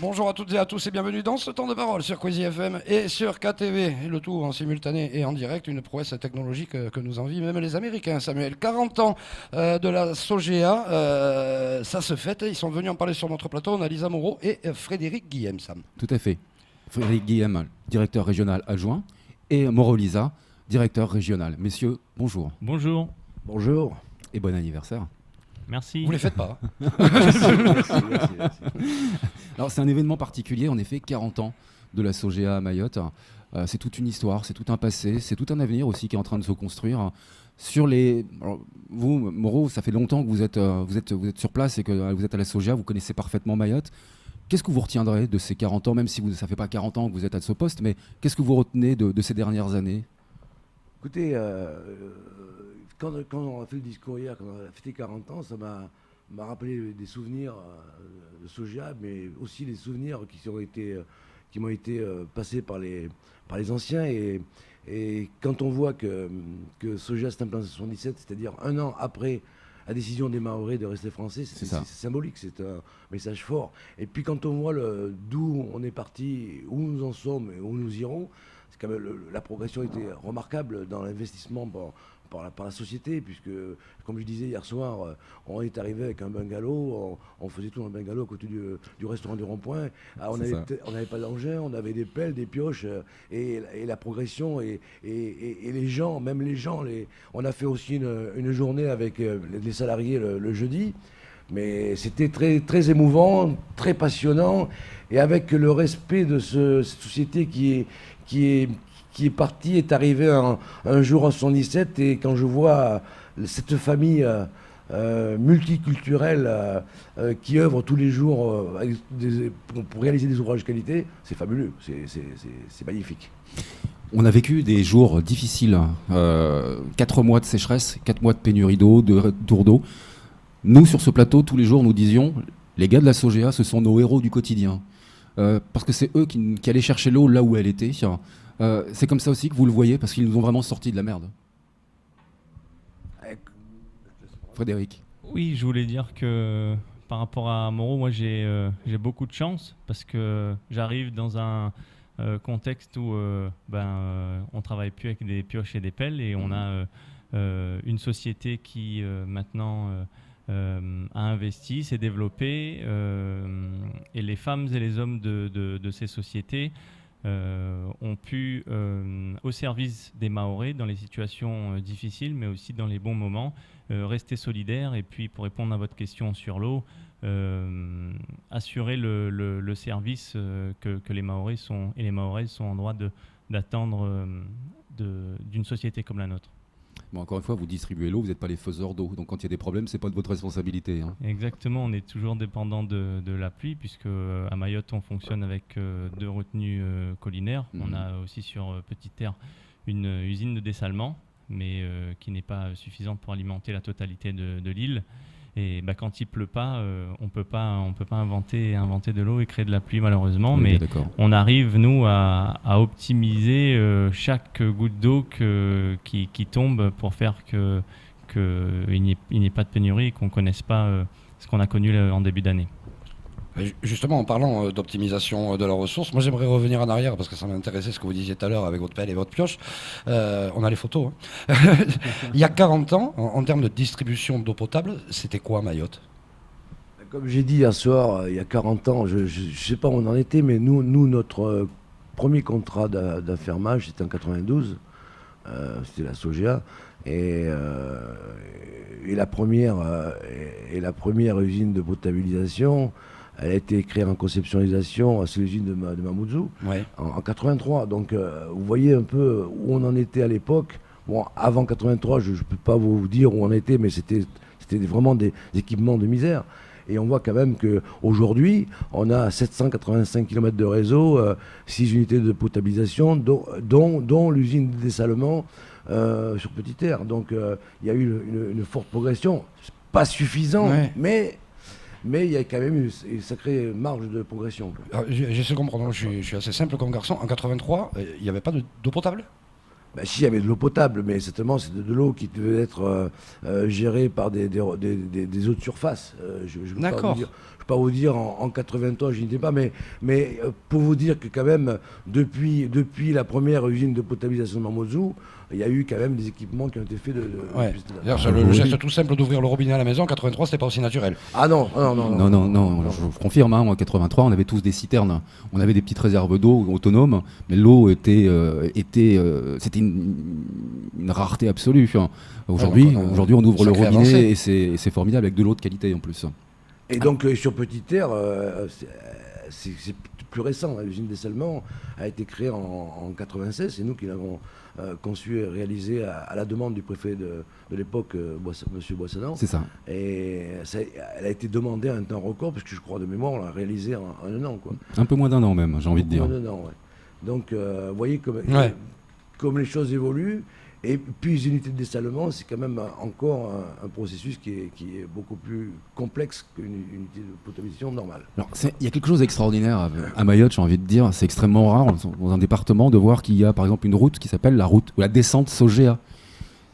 Bonjour à toutes et à tous et bienvenue dans ce temps de parole sur Quizy FM et sur KTV. Le tout en simultané et en direct, une prouesse technologique que nous envient même les Américains. Samuel, 40 ans de la Sogea, ça se fête. Ils sont venus en parler sur notre plateau. On a Lisa Moreau et Frédéric Guillem, Sam. Tout à fait. Frédéric Guillem, directeur régional adjoint, et Moreau Lisa, directeur régional. Messieurs, bonjour. Bonjour. Bonjour. Et bon anniversaire. Merci. Vous les faites pas Merci. Alors c'est un événement particulier, en effet, 40 ans de la Sogea à Mayotte. C'est toute une histoire, c'est tout un passé, c'est tout un avenir aussi qui est en train de se construire. Alors, vous, Moreau, ça fait longtemps que vous êtes sur place et que vous êtes à la Sogea, vous connaissez parfaitement Mayotte. Qu'est-ce que vous retiendrez de ces 40 ans, même si ça ne fait pas 40 ans que vous êtes à ce poste, mais qu'est-ce que vous retenez de ces dernières années ? Écoutez, quand on a fait le discours hier, quand on a fêté 40 ans, ça m'a rappelé des souvenirs de Sogea, mais aussi des souvenirs qui m'ont été passés par les anciens. Et quand on voit que Sogea s'est implanté en 1977, c'est-à-dire un an après la décision des Mahorais de rester français, c'est symbolique, c'est un message fort. Et puis quand on voit d'où on est parti, où nous en sommes et où nous irons, c'est quand même la progression était remarquable dans l'investissement par la société, puisque, comme je disais hier soir, on est arrivé avec un bungalow, on faisait tout dans le bungalow à côté du restaurant du Rond-Point. On n'avait pas d'engin, on avait des pelles, des pioches, et la progression, et les gens, même les gens, on a fait aussi une journée avec les salariés le jeudi, mais c'était très, très émouvant, très passionnant, et avec le respect de cette société qui est parti, est arrivé un jour en 77, et quand je vois cette famille multiculturelle qui œuvre tous les jours pour réaliser des ouvrages de qualité, c'est fabuleux, c'est magnifique. On a vécu des jours difficiles, 4 mois de sécheresse, 4 mois de pénurie d'eau, de tour d'eau. Nous, sur ce plateau, tous les jours, nous disions, les gars de la Sogea, ce sont nos héros du quotidien. Parce que c'est eux qui allaient chercher l'eau là où elle était. C'est comme ça aussi que vous le voyez, parce qu'ils nous ont vraiment sortis de la merde. Frédéric. Oui, je voulais dire que par rapport à Moreau, moi j'ai beaucoup de chance parce que j'arrive dans un contexte où on travaille plus avec des pioches et des pelles, et on a une société qui maintenant a investi, s'est développée, et les femmes et les hommes de ces sociétés ont pu, au service des Mahorais, dans les situations difficiles, mais aussi dans les bons moments, rester solidaires. Et puis, pour répondre à votre question sur l'eau, assurer le service que les Mahorais et les Mahoraises sont en droit d'attendre d'une société comme la nôtre. Bon, encore une fois, vous distribuez l'eau, vous n'êtes pas les faiseurs d'eau. Donc quand il y a des problèmes, ce n'est pas de votre responsabilité. Hein. Exactement, on est toujours dépendant de la pluie, puisque à Mayotte, on fonctionne avec 2 retenues collinaires. On a aussi sur Petite Terre une usine de dessalement, mais qui n'est pas suffisante pour alimenter la totalité de l'île. Et quand il pleut pas, on peut pas inventer de l'eau et créer de la pluie, malheureusement. Oui, mais d'accord. on arrive, nous, à optimiser chaque goutte d'eau qui tombe pour faire qu'il n'y ait pas de pénurie et qu'on ne connaisse pas ce qu'on a connu en début d'année. Justement, en parlant d'optimisation de leurs ressources, moi j'aimerais revenir en arrière parce que ça m'intéressait ce que vous disiez tout à l'heure avec votre pelle et votre pioche. On a les photos. Hein. Il y a 40 ans, en termes de distribution d'eau potable, c'était quoi Mayotte ? Comme j'ai dit hier soir, il y a 40 ans, je ne sais pas où on en était, mais nous notre premier contrat d'affermage, c'était en 92, c'était la Sogea, et la première usine de potabilisation, elle a été créée en conceptualisation, c'est l'usine de Mamoudzou, ouais. en 83. Donc vous voyez un peu où on en était à l'époque. Bon, avant 83, je ne peux pas vous dire où on était, mais c'était vraiment des équipements de misère. Et on voit quand même qu'aujourd'hui, on a 785 km de réseau, 6 unités de potabilisation, dont l'usine de dessalement sur Petite Terre. Donc il y a eu une forte progression. Pas suffisant, ouais. Mais il y a quand même une sacrée marge de progression. J'essaie de comprendre, je suis assez simple comme garçon. En 83, il n'y avait pas d'eau potable ? Si, il y avait de l'eau potable, mais certainement c'est de l'eau qui devait être gérée par des eaux de surface. Je ne peux pas vous dire en 83, je n'y étais pas, mais pour vous dire que quand même, depuis la première usine de potabilisation de Mamoudzou, il y a eu quand même des équipements qui ont été faits Ouais. D'ailleurs, le geste tout simple d'ouvrir le robinet à la maison, en 83, c'était pas aussi naturel. Ah non. Non, je vous confirme, en 83, on avait tous des citernes. On avait des petites réserves d'eau autonomes, mais l'eau c'était une rareté absolue. Aujourd'hui, on ouvre le robinet et c'est formidable avec de l'eau de qualité en plus. Et donc sur Petite Terre, c'est plus récent. L'usine dessalement a été créée en 96. C'est nous qui l'avons conçue et réalisée à la demande du préfet de l'époque, Monsieur Boissonnan. C'est ça. Et elle a été demandée à un temps record, parce que je crois de mémoire, on l'a réalisée en un an, quoi. Un peu moins d'un an même, j'ai envie de dire. Moins d'un an, ouais. Donc, vous voyez comme les choses évoluent. Et puis, les unités de dessalement, c'est quand même encore un processus qui est beaucoup plus complexe qu'une unité de potabilisation normale. Alors, il y a quelque chose d'extraordinaire à Mayotte, j'ai envie de dire. C'est extrêmement rare dans un département de voir qu'il y a, par exemple, une route qui s'appelle la route ou la descente Sogea.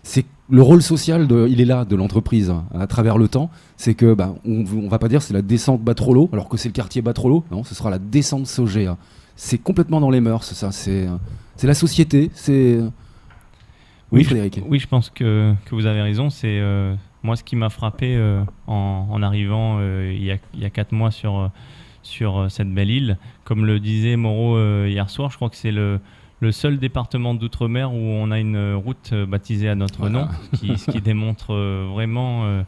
C'est le rôle social, il est là, de l'entreprise à travers le temps. C'est que, on va pas dire c'est la descente Batrolo, alors que c'est le quartier Batrolo. Non, ce sera la descente Sogea. C'est complètement dans les mœurs, ça. C'est la société. Oui, Frédéric. Oui, je pense que vous avez raison. C'est moi ce qui m'a frappé en arrivant il y a 4 mois sur cette belle île. Comme le disait Moreau hier soir, je crois que c'est le seul département d'outre-mer où on a une route baptisée à notre nom, ce qui démontre vraiment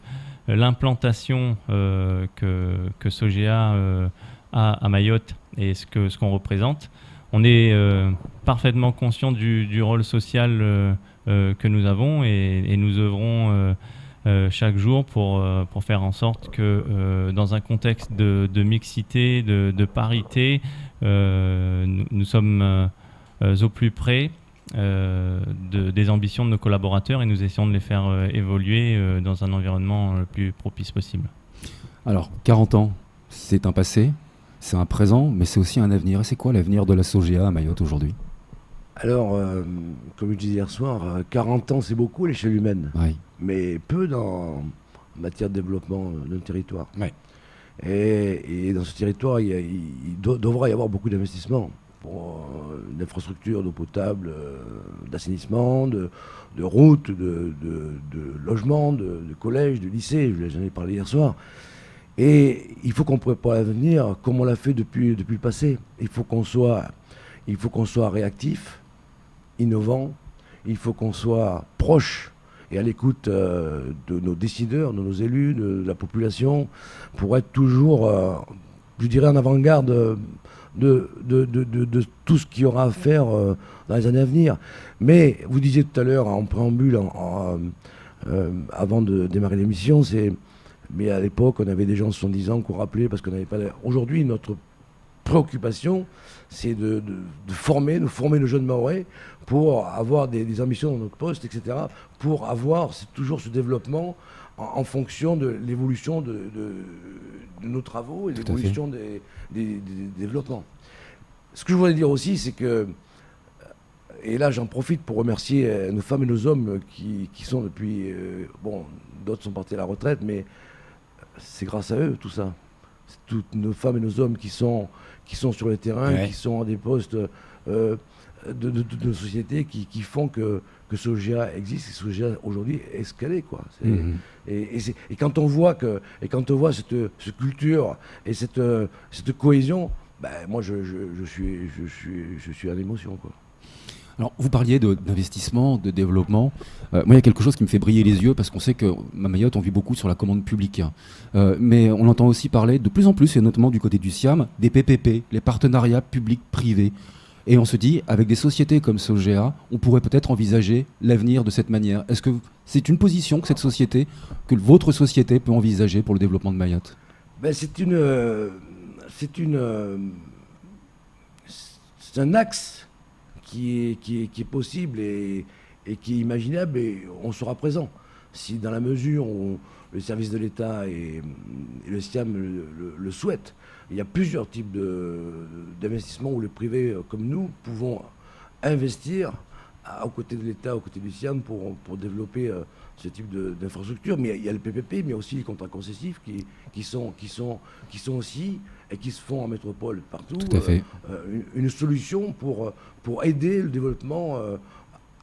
l'implantation que Sogea a à Mayotte et ce qu'on représente. On est parfaitement conscient du rôle social que nous avons et nous œuvrons chaque jour pour faire en sorte que dans un contexte de mixité, de parité, nous sommes au plus près des ambitions de nos collaborateurs et nous essayons de les faire évoluer dans un environnement le plus propice possible. Alors, 40 ans, c'est un passé, c'est un présent, mais c'est aussi un avenir. Et c'est quoi l'avenir de la Sogea à Mayotte aujourd'hui ? Alors, comme je disais hier soir, 40 ans c'est beaucoup à l'échelle humaine, mais peu en matière de développement d'un territoire. Ouais. Et dans ce territoire, il devra y avoir beaucoup d'investissements pour d'infrastructures d'eau potable, d'assainissement, de routes, de logements, de collèges, de lycées, j'en ai parlé hier soir. Et il faut qu'on prépare l'avenir comme on l'a fait depuis le passé. Il faut qu'on soit réactif, innovant, il faut qu'on soit proche et à l'écoute de nos décideurs, de nos élus, de la population, pour être toujours, je dirais, en avant-garde de tout ce qu'il y aura à faire dans les années à venir. Mais vous disiez tout à l'heure, en préambule, avant de démarrer l'émission, mais à l'époque, on avait des gens de 70 ans qu'on rappelait parce qu'on n'avait pas... Aujourd'hui, notre préoccupation, c'est de former nos jeunes Mahorais pour avoir des ambitions dans notre poste, etc., pour avoir toujours ce développement en fonction de l'évolution de nos travaux et de l'évolution des développements. Ce que je voulais dire aussi, c'est que, et là j'en profite pour remercier nos femmes et nos hommes qui sont depuis, d'autres sont partis à la retraite, mais c'est grâce à eux tout ça. C'est toutes nos femmes et nos hommes qui sont sur le terrain, qui sont à des postes de société qui font que Sogea existe, et Sogea aujourd'hui est ce qu'elle est, quoi. Et quand on voit cette culture et cette cohésion, moi je suis à l'émotion, quoi. Alors, vous parliez d'investissement, de développement. Moi, il y a quelque chose qui me fait briller les yeux parce qu'on sait qu'à Mayotte, on vit beaucoup sur la commande publique. Mais on entend aussi parler de plus en plus, et notamment du côté du SIAM, des PPP, les partenariats publics-privés. Et on se dit, avec des sociétés comme Sogea, on pourrait peut-être envisager l'avenir de cette manière. Est-ce que c'est une position que votre société peut envisager pour le développement de Mayotte ? C'est un axe qui est possible et qui est imaginable, et on sera présent. Si dans la mesure où le service de l'État et le SIAM le souhaitent, il y a plusieurs types d'investissements où les privés comme nous pouvons investir aux côtés de l'État, aux côtés du SIAM pour développer ce type d'infrastructure. Mais il y a le PPP, mais il y a aussi les contrats concessifs qui sont aussi, et qui se font en métropole partout, Tout à fait. une solution pour aider le développement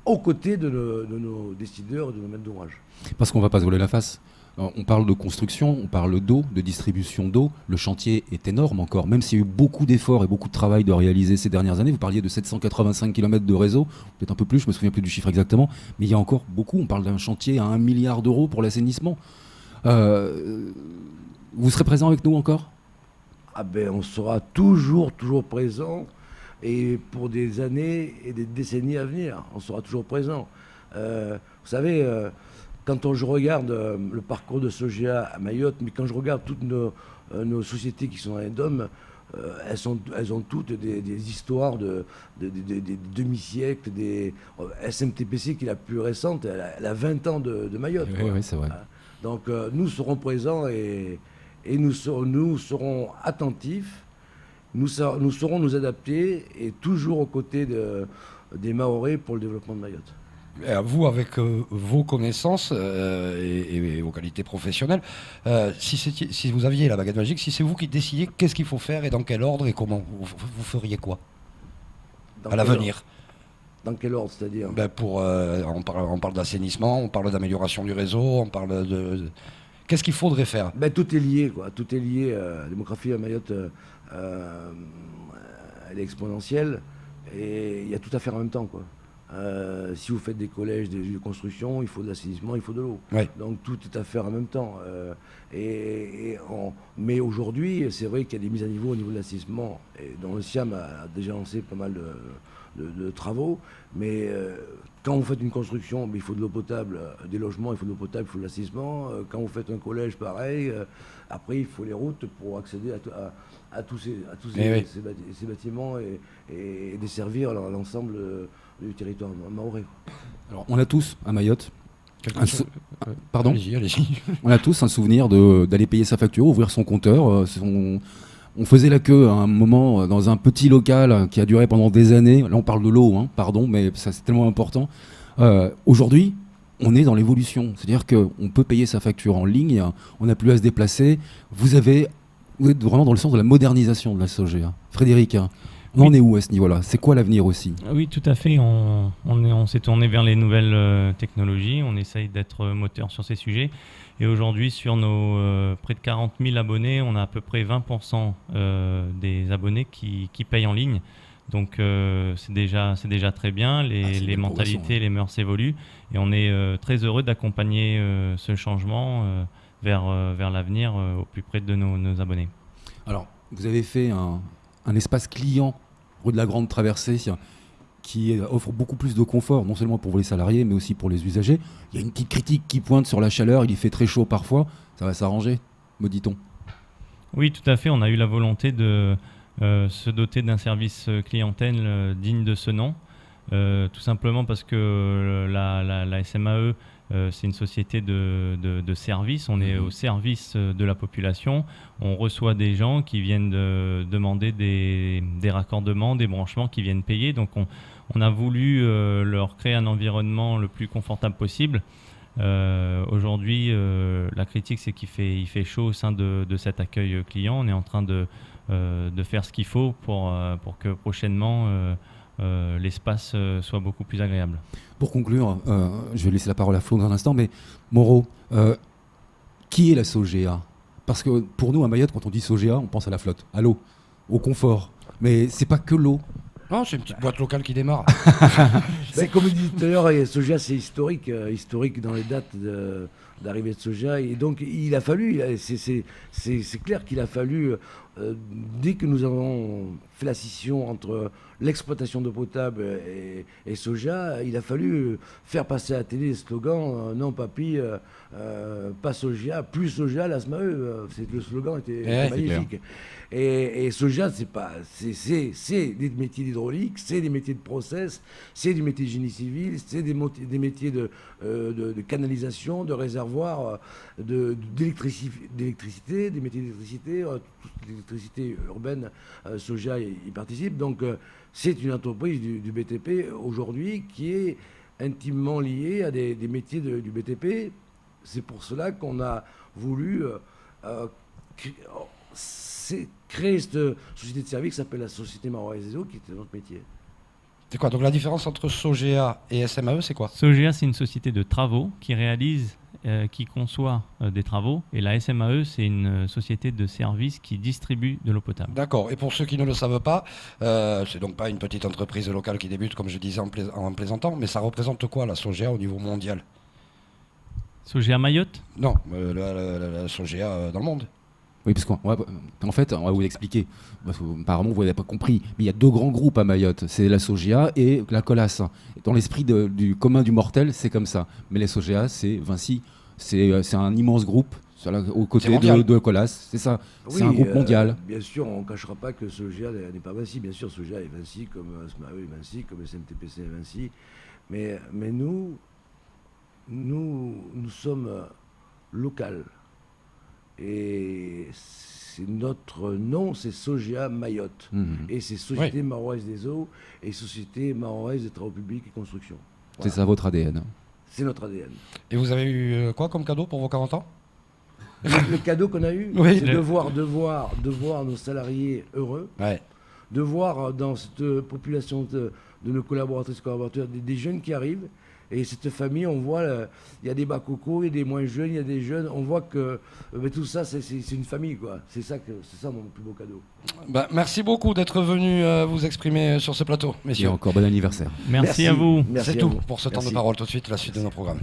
aux côtés de nos décideurs et de nos maîtres d'ouvrage. Parce qu'on ne va pas se voiler la face. Alors, on parle de construction, on parle d'eau, de distribution d'eau. Le chantier est énorme encore, même s'il y a eu beaucoup d'efforts et beaucoup de travail de réaliser ces dernières années. Vous parliez de 785 km de réseau, peut-être un peu plus, je ne me souviens plus du chiffre exactement, mais il y a encore beaucoup. On parle d'un chantier à 1 milliard d'euros pour l'assainissement. Vous serez présent avec nous encore ? Ah ben, on sera toujours présent, et pour des années et des décennies à venir, on sera toujours présent. Vous savez, quand je regarde le parcours de Sogea à Mayotte, mais quand je regarde toutes nos sociétés qui sont dans les DOM, elles ont toutes des histoires de demi-siècle. SMTPC, qui est la plus récente, elle a 20 ans de Mayotte. Oui, c'est vrai. Donc nous serons présents et nous serons attentifs, nous saurons nous adapter, et toujours aux côtés des Mahorais pour le développement de Mayotte. Et à vous, avec vos connaissances et vos qualités professionnelles, si vous aviez la baguette magique, si c'est vous qui décidiez qu'est-ce qu'il faut faire et dans quel ordre et comment, vous feriez quoi à l'avenir? Dans quel ordre, c'est-à-dire? On parle d'assainissement, on parle d'amélioration du réseau, on parle de... Qu'est-ce qu'il faudrait faire? Tout est lié, quoi. Tout est lié. La démographie à Mayotte, elle est exponentielle, et il y a tout à faire en même temps, quoi. Si vous faites des collèges, des de construction, il faut de l'assainissement, il faut de l'eau. Oui. Donc tout est à faire en même temps. Mais aujourd'hui, c'est vrai qu'il y a des mises à niveau au niveau de l'assainissement, et dont le SIAM a déjà lancé pas mal de travaux. Mais quand vous faites une construction, il faut de l'eau potable, des logements, il faut de l'eau potable, il faut de l'assainissement. Quand vous faites un collège, pareil. Après, il faut les routes pour accéder à tous ces bâtiments et desservir l'ensemble du territoire mahorais. Alors, on a tous à Mayotte pardon, Allez-y. on a tous un souvenir d'aller payer sa facture, ouvrir son compteur. On faisait la queue à un moment dans un petit local qui a duré pendant des années. Là, on parle de l'eau, pardon, mais ça, c'est tellement important. Aujourd'hui, on est dans l'évolution. C'est-à-dire qu'on peut payer sa facture en ligne, on n'a plus à se déplacer. Vous êtes vraiment dans le sens de la modernisation de la Sogea. Frédéric, on en est où à ce niveau-là? C'est quoi l'avenir aussi? Oui, tout à fait. On s'est tourné vers les nouvelles technologies. On essaye d'être moteur sur ces sujets. Et aujourd'hui, sur nos près de 40 000 abonnés, on a à peu près 20% des abonnés qui payent en ligne. Donc c'est déjà très bien. Les mentalités, les mœurs évoluent. Et on est très heureux d'accompagner ce changement vers l'avenir au plus près de nos abonnés. Alors, vous avez fait un espace client rue de la Grande Traversée qui offre beaucoup plus de confort, non seulement pour les salariés, mais aussi pour les usagers. Il y a une petite critique qui pointe sur la chaleur, il y fait très chaud parfois. Ça va s'arranger, me dit-on. Oui, tout à fait. On a eu la volonté de se doter d'un service clientèle digne de ce nom. Tout simplement parce que la SMAE, c'est une société de service. On est au service de la population. On reçoit des gens qui viennent demander des raccordements, des branchements, qui viennent payer. Donc on a voulu leur créer un environnement le plus confortable possible. Aujourd'hui, la critique, c'est qu'il fait chaud au sein de cet accueil client. On est en train de faire ce qu'il faut pour que prochainement l'espace soit beaucoup plus agréable. Pour conclure, je vais laisser la parole à Flo dans un instant, mais Moreau, qui est la Sogea? Parce que pour nous, à Mayotte, quand on dit Sogea, on pense à la flotte, à l'eau, au confort. Mais c'est pas que l'eau. Non, c'est une petite boîte locale qui démarre. Comme je disais tout à l'heure, Sogea, c'est historique dans les dates d'arrivée de Sogea. Et donc, il a fallu, c'est clair qu'il a fallu, dès que nous avons fait la scission entre l'exploitation d'eau potable et Sogea, il a fallu faire passer à la télé le slogan non papy, pas Sogea, plus Sogea, la SMAE. Le slogan était magnifique. Et Sogea, c'est des métiers d'hydraulique, c'est des métiers de process, c'est des métiers de génie civil, c'est des métiers de canalisation, de réservoir, d'électricité, des métiers d'électricité, l'électricité urbaine, Sogea y participe. Donc c'est une entreprise du BTP aujourd'hui qui est intimement liée à des métiers du BTP. C'est pour cela qu'on a voulu créer cette société de service qui s'appelle la Société Maroise des Eaux, qui était notre métier. C'est quoi? Donc la différence entre Sogea et SMAE, c'est quoi? Sogea, c'est une société de travaux qui réalise, qui conçoit des travaux. Et la SMAE, c'est une société de services qui distribue de l'eau potable. D'accord. Et pour ceux qui ne le savent pas, c'est donc pas une petite entreprise locale qui débute, comme je disais en plaisantant, mais ça représente quoi la Sogea au niveau mondial? Sogea Mayotte? Non, la Sogea dans le monde. Oui, parce qu'en fait, on va vous expliquer. Parce qu'apparemment, vous n'avez pas compris. Mais il y a deux grands groupes à Mayotte. C'est la Sogea et la Colas. Dans l'esprit du commun du mortel, c'est comme ça. Mais la Sogea, c'est Vinci. C'est un immense groupe aux côtés de Colas. C'est ça. Oui, c'est un groupe mondial. Bien sûr, on ne cachera pas que Sogea n'est pas Vinci. Bien sûr, Sogea est Vinci, comme SMAE est Vinci, comme SMTPC est Vinci. Mais nous sommes local. Et notre nom, c'est Sogea Mayotte. Et c'est Société Maroise des Eaux et Société Maroise des Travaux Publics et Construction. Voilà. C'est ça votre ADN. C'est notre ADN. Et vous avez eu quoi comme cadeau pour vos 40 ans? Le cadeau qu'on a eu, oui. C'est de voir nos salariés heureux, de voir dans cette population de nos collaboratrices et collaborateurs des jeunes qui arrivent. Et cette famille, on voit, il y a des bas-cocos, il y a des moins jeunes, il y a des jeunes. On voit que tout ça, c'est une famille, quoi. C'est ça mon plus beau cadeau. Merci beaucoup d'être venu vous exprimer sur ce plateau, messieurs. Et encore bon anniversaire. Merci à vous. C'est tout pour ce temps de parole. Tout de suite, la suite de nos programmes.